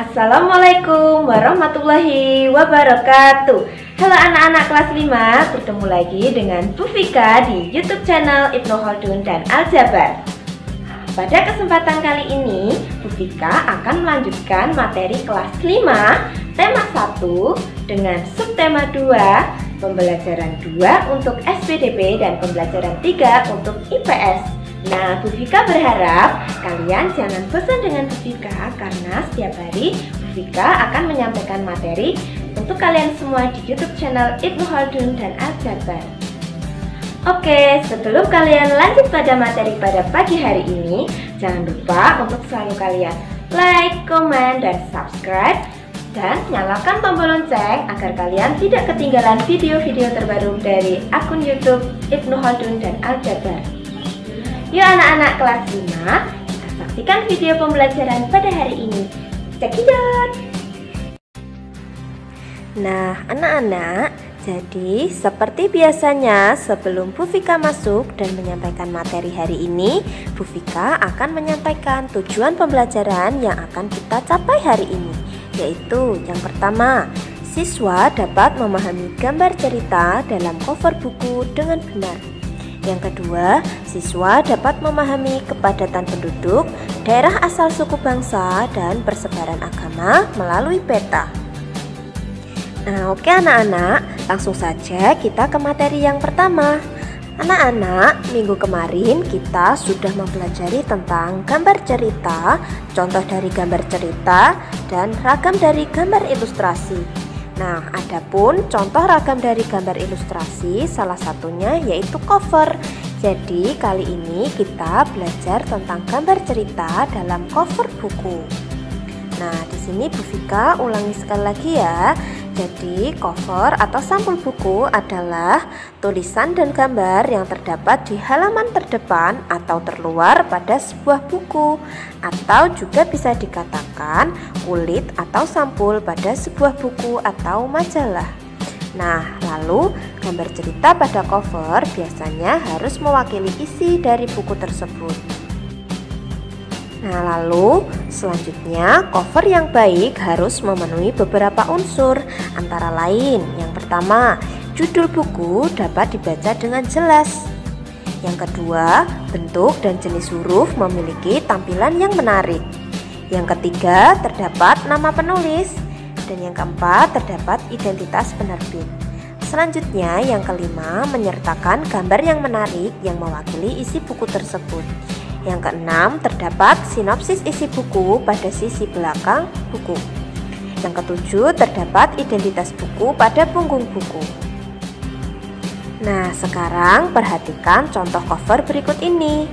Assalamualaikum warahmatullahi wabarakatuh. Halo anak-anak kelas 5, bertemu lagi dengan Bu Vika di YouTube channel Ibnu Khaldun dan Aljabar. Pada kesempatan kali ini, Bu Vika akan melanjutkan materi kelas 5, tema 1 dengan subtema 2, pembelajaran 2 untuk SPDP dan pembelajaran 3 untuk IPS. Nah, Bu Vika berharap kalian jangan bosan dengan Bu Vika karena setiap hari Bu Vika akan menyampaikan materi untuk kalian semua di YouTube channel Ibnu Khaldun dan Aljabar. Oke, sebelum kalian lanjut pada materi pada pagi hari ini, jangan lupa untuk selalu kalian like, comment, dan subscribe dan nyalakan tombol lonceng agar kalian tidak ketinggalan video-video terbaru dari akun YouTube Ibnu Khaldun dan Aljabar. Yuk anak-anak kelas 5, kita saksikan video pembelajaran pada hari ini. Cekidot! Nah anak-anak, jadi seperti biasanya sebelum Bu Vika masuk dan menyampaikan materi hari ini, Bu Vika akan menyampaikan tujuan pembelajaran yang akan kita capai hari ini. Yaitu yang pertama, siswa dapat memahami gambar cerita dalam cover buku dengan benar. Yang kedua, siswa dapat memahami kepadatan penduduk, daerah asal suku bangsa, dan persebaran agama melalui peta. Nah, oke anak-anak, langsung saja kita ke materi yang pertama. Anak-anak, minggu kemarin kita sudah mempelajari tentang gambar cerita, contoh dari gambar cerita, dan ragam dari gambar ilustrasi. Nah, adapun contoh ragam dari gambar ilustrasi, salah satunya yaitu cover. Jadi, kali ini kita belajar tentang gambar cerita dalam cover buku. Nah, di sini Bu Vika ulangi sekali lagi ya. Jadi, cover atau sampul buku adalah tulisan dan gambar yang terdapat di halaman terdepan atau terluar pada sebuah buku, atau juga bisa dikatakan kulit atau sampul pada sebuah buku atau majalah. Nah, lalu gambar cerita pada cover biasanya harus mewakili isi dari buku tersebut. Nah, lalu selanjutnya cover yang baik harus memenuhi beberapa unsur, antara lain yang pertama, judul buku dapat dibaca dengan jelas. Yang kedua, bentuk dan jenis huruf memiliki tampilan yang menarik. Yang ketiga, terdapat nama penulis. Dan yang keempat, terdapat identitas penerbit. Selanjutnya, yang kelima, menyertakan gambar yang menarik yang mewakili isi buku tersebut. Yang keenam, terdapat sinopsis isi buku pada sisi belakang buku. Yang ketujuh, terdapat identitas buku pada punggung buku. Nah, sekarang perhatikan contoh cover berikut ini.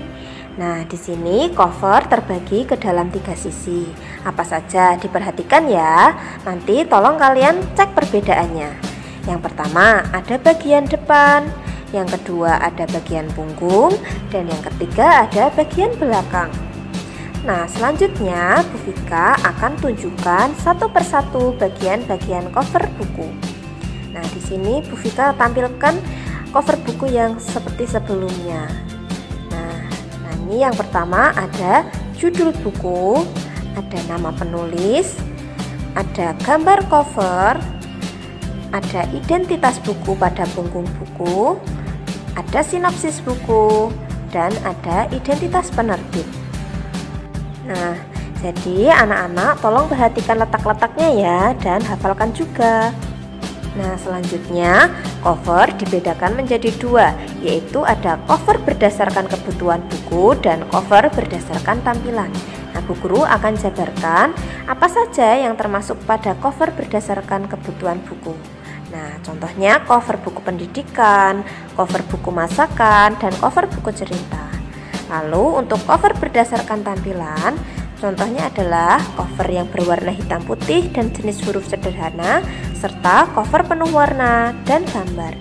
Nah, di sini cover terbagi ke dalam 3 sisi. Apa saja diperhatikan ya. Nanti tolong kalian cek perbedaannya. Yang pertama, ada bagian depan. Yang kedua ada bagian punggung, dan yang ketiga ada bagian belakang. Nah, selanjutnya Bu Vika akan tunjukkan satu persatu bagian-bagian cover buku. Nah, di sini Bu Vika tampilkan cover buku yang seperti sebelumnya. Nah, ini yang pertama ada judul buku, ada nama penulis, ada gambar cover, ada identitas buku pada punggung buku, ada sinopsis buku, dan ada identitas penerbit. Nah, jadi anak-anak tolong perhatikan letak-letaknya ya, dan hafalkan juga. Nah, selanjutnya cover dibedakan menjadi 2, yaitu ada cover berdasarkan kebutuhan buku dan cover berdasarkan tampilan. Nah, Bu Guru akan jabarkan apa saja yang termasuk pada cover berdasarkan kebutuhan buku. Nah, contohnya cover buku pendidikan, cover buku masakan, dan cover buku cerita. Lalu untuk cover berdasarkan tampilan, contohnya adalah cover yang berwarna hitam putih dan jenis huruf sederhana, serta cover penuh warna dan gambar.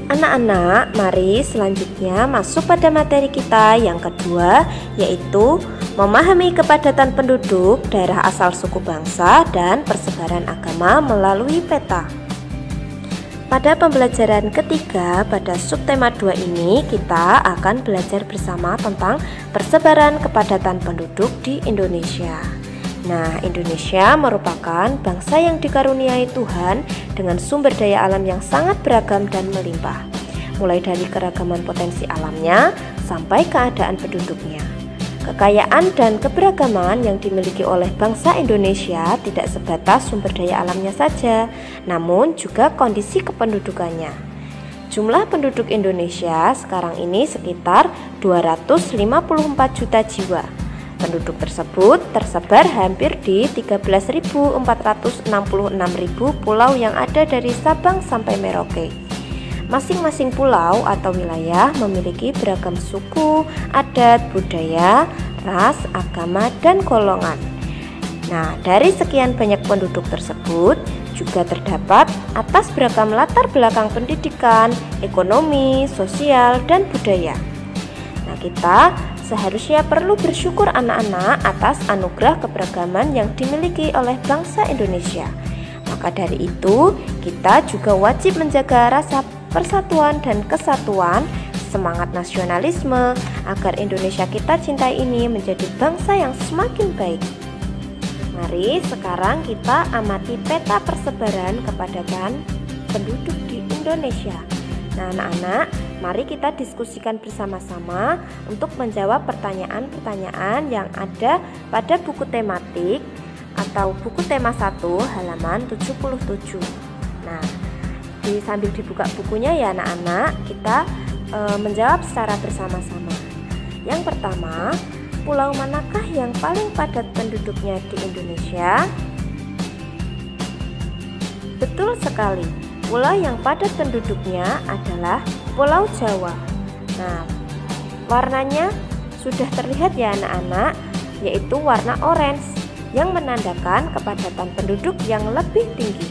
Anak-anak, mari selanjutnya masuk pada materi kita yang kedua, yaitu memahami kepadatan penduduk, daerah asal suku bangsa, dan persebaran agama melalui peta. Pada pembelajaran ketiga pada subtema 2 ini, kita akan belajar bersama tentang persebaran kepadatan penduduk di Indonesia. Nah, Indonesia merupakan bangsa yang dikaruniai Tuhan dengan sumber daya alam yang sangat beragam dan melimpah, mulai dari keragaman potensi alamnya sampai keadaan penduduknya. Kekayaan dan keberagaman yang dimiliki oleh bangsa Indonesia tidak sebatas sumber daya alamnya saja, namun juga kondisi kependudukannya. Jumlah penduduk Indonesia sekarang ini sekitar 254 juta jiwa. Penduduk tersebut tersebar hampir di 13.466.000 pulau yang ada dari Sabang sampai Merauke. Masing-masing pulau atau wilayah memiliki beragam suku, adat, budaya, ras, agama, dan golongan. Nah, dari sekian banyak penduduk tersebut juga terdapat atas beragam latar belakang pendidikan, ekonomi, sosial, dan budaya. Nah, kita seharusnya perlu bersyukur anak-anak atas anugerah keberagaman yang dimiliki oleh bangsa Indonesia. Maka dari itu, kita juga wajib menjaga rasa persatuan dan kesatuan, semangat nasionalisme, agar Indonesia kita cintai ini menjadi bangsa yang semakin baik. Mari sekarang kita amati peta persebaran kepadatan penduduk di Indonesia. Nah, anak-anak, mari kita diskusikan bersama-sama untuk menjawab pertanyaan-pertanyaan yang ada pada buku tematik atau buku tema 1 halaman 77. Nah, sambil dibuka bukunya ya anak-anak, kita menjawab secara bersama-sama. Yang pertama, pulau manakah yang paling padat penduduknya di Indonesia? Betul sekali, pulau yang padat penduduknya adalah Pulau Jawa. Nah, warnanya sudah terlihat ya anak-anak, yaitu warna orange yang menandakan kepadatan penduduk yang lebih tinggi.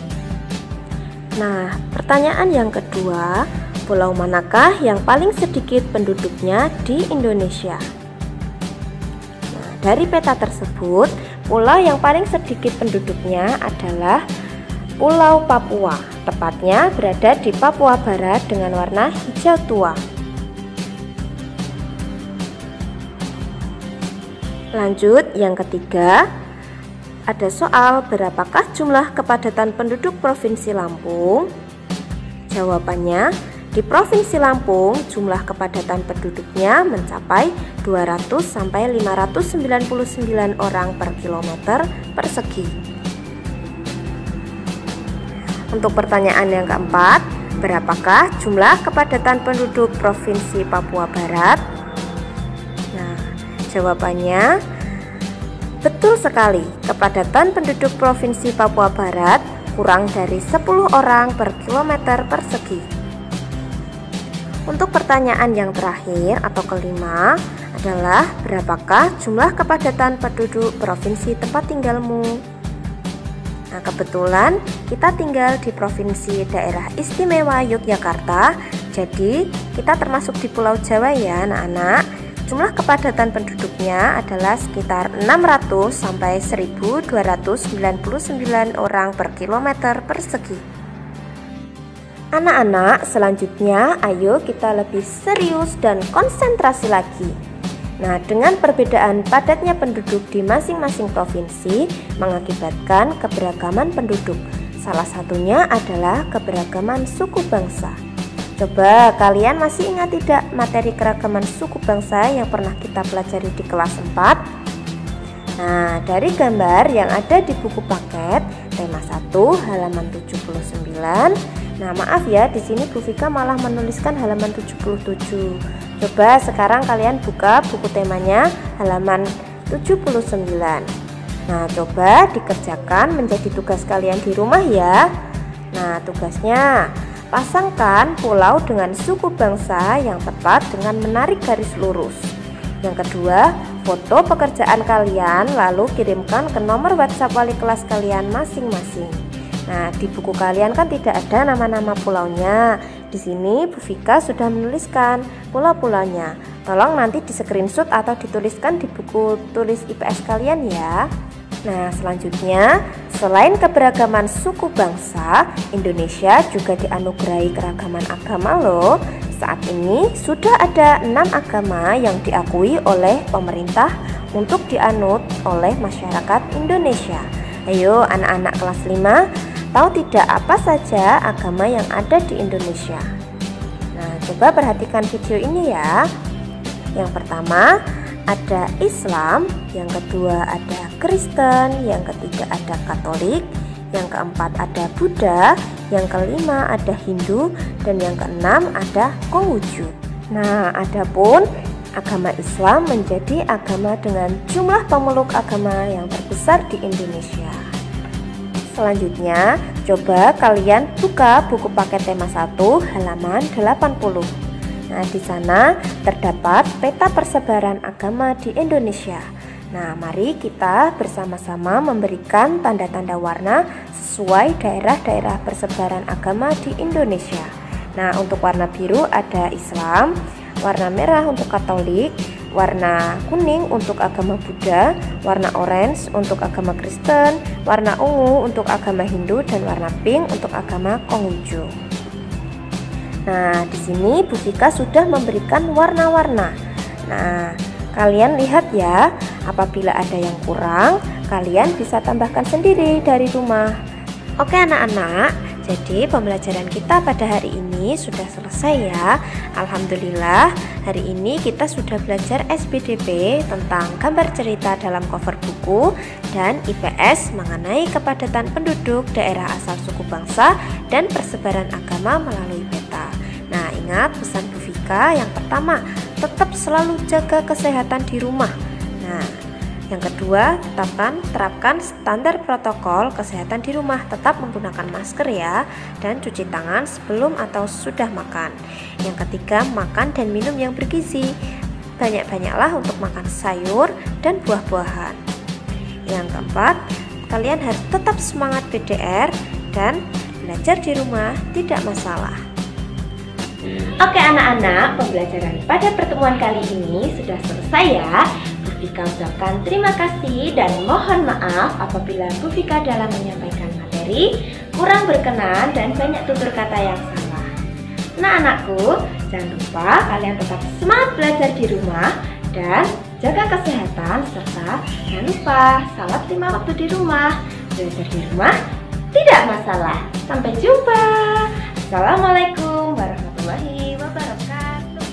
Nah, pertanyaan yang kedua, pulau manakah yang paling sedikit penduduknya di Indonesia? Nah, dari peta tersebut, pulau yang paling sedikit penduduknya adalah Pulau Papua, tepatnya berada di Papua Barat dengan warna hijau tua. Lanjut, yang ketiga, ada soal berapakah jumlah kepadatan penduduk Provinsi Lampung? Jawabannya, di Provinsi Lampung jumlah kepadatan penduduknya mencapai 200 sampai 599 orang per kilometer persegi. Untuk pertanyaan yang keempat, berapakah jumlah kepadatan penduduk Provinsi Papua Barat? Nah, jawabannya betul sekali, kepadatan penduduk Provinsi Papua Barat kurang dari 10 orang per kilometer persegi. Untuk pertanyaan yang terakhir atau kelima adalah berapakah jumlah kepadatan penduduk provinsi tempat tinggalmu? Nah, kebetulan kita tinggal di Provinsi Daerah Istimewa Yogyakarta, jadi kita termasuk di Pulau Jawa ya anak-anak. Jumlah kepadatan penduduknya adalah sekitar 600 sampai 1299 orang per kilometer persegi. Anak-anak, selanjutnya ayo kita lebih serius dan konsentrasi lagi. Nah, dengan perbedaan padatnya penduduk di masing-masing provinsi mengakibatkan keberagaman penduduk. Salah satunya adalah keberagaman suku bangsa. Coba kalian masih ingat tidak materi keragaman suku bangsa yang pernah kita pelajari di kelas 4? Nah, dari gambar yang ada di buku paket tema 1 halaman 79. Nah, maaf ya, di sini Bu Vika malah menuliskan halaman 77. Coba sekarang kalian buka buku temanya halaman 79. Nah, coba dikerjakan menjadi tugas kalian di rumah ya. Nah, tugasnya pasangkan pulau dengan suku bangsa yang tepat dengan menarik garis lurus. Yang kedua, foto pekerjaan kalian lalu kirimkan ke nomor WhatsApp wali kelas kalian masing-masing. Nah, di buku kalian kan tidak ada nama-nama pulaunya. Di sini Bu Vika sudah menuliskan pulau-pulaunya. Tolong nanti di screenshot atau dituliskan di buku tulis IPS kalian ya. Nah, selanjutnya, selain keberagaman suku bangsa, Indonesia juga dianugerahi keragaman agama loh. Saat ini sudah ada 6 agama yang diakui oleh pemerintah untuk dianut oleh masyarakat Indonesia. Ayo anak-anak kelas 5, tahu tidak apa saja agama yang ada di Indonesia? Nah, coba perhatikan video ini ya. Yang pertama ada Islam, yang kedua ada Kristen, yang ketiga ada Katolik, yang keempat ada Buddha, yang kelima ada Hindu, dan yang keenam ada Konghucu. Nah, adapun agama Islam menjadi agama dengan jumlah pemeluk agama yang terbesar di Indonesia. Selanjutnya, coba kalian buka buku paket tema 1 halaman 80. Nah, di sana terdapat peta persebaran agama di Indonesia. Nah, mari kita bersama-sama memberikan tanda-tanda warna sesuai daerah-daerah persebaran agama di Indonesia. Nah, untuk warna biru ada Islam, warna merah untuk Katolik, warna kuning untuk agama Buddha, warna orange untuk agama Kristen, warna ungu untuk agama Hindu, dan warna pink untuk agama Konghucu. Nah, di sini Bu Vika sudah memberikan warna-warna. Nah, kalian lihat ya, apabila ada yang kurang, kalian bisa tambahkan sendiri dari rumah. Oke anak-anak, jadi pembelajaran kita pada hari ini sudah selesai ya. Alhamdulillah, hari ini kita sudah belajar SPDP tentang gambar cerita dalam cover buku dan IPS mengenai kepadatan penduduk, daerah asal suku bangsa, dan persebaran agama melalui peta. Nah, ingat pesan Bu Vika yang pertama, tetap selalu jaga kesehatan di rumah. Nah, yang kedua, terapkan standar protokol kesehatan di rumah, tetap menggunakan masker ya, dan cuci tangan sebelum atau sudah makan. Yang ketiga, makan dan minum yang bergizi. Banyak-banyaklah untuk makan sayur dan buah-buahan. Yang keempat, kalian harus tetap semangat BDR dan belajar di rumah tidak masalah. Oke anak-anak, pembelajaran pada pertemuan kali ini sudah selesai ya. Bu Vika ucapkan terima kasih dan mohon maaf apabila Bu Vika dalam menyampaikan materi kurang berkenan dan banyak tutur kata yang salah. Nah anakku, jangan lupa kalian tetap semangat belajar di rumah dan jaga kesehatan, serta jangan lupa salat 5 waktu di rumah. Belajar di rumah tidak masalah. Sampai jumpa. Assalamualaikum warahmatullahi wabarakatuh.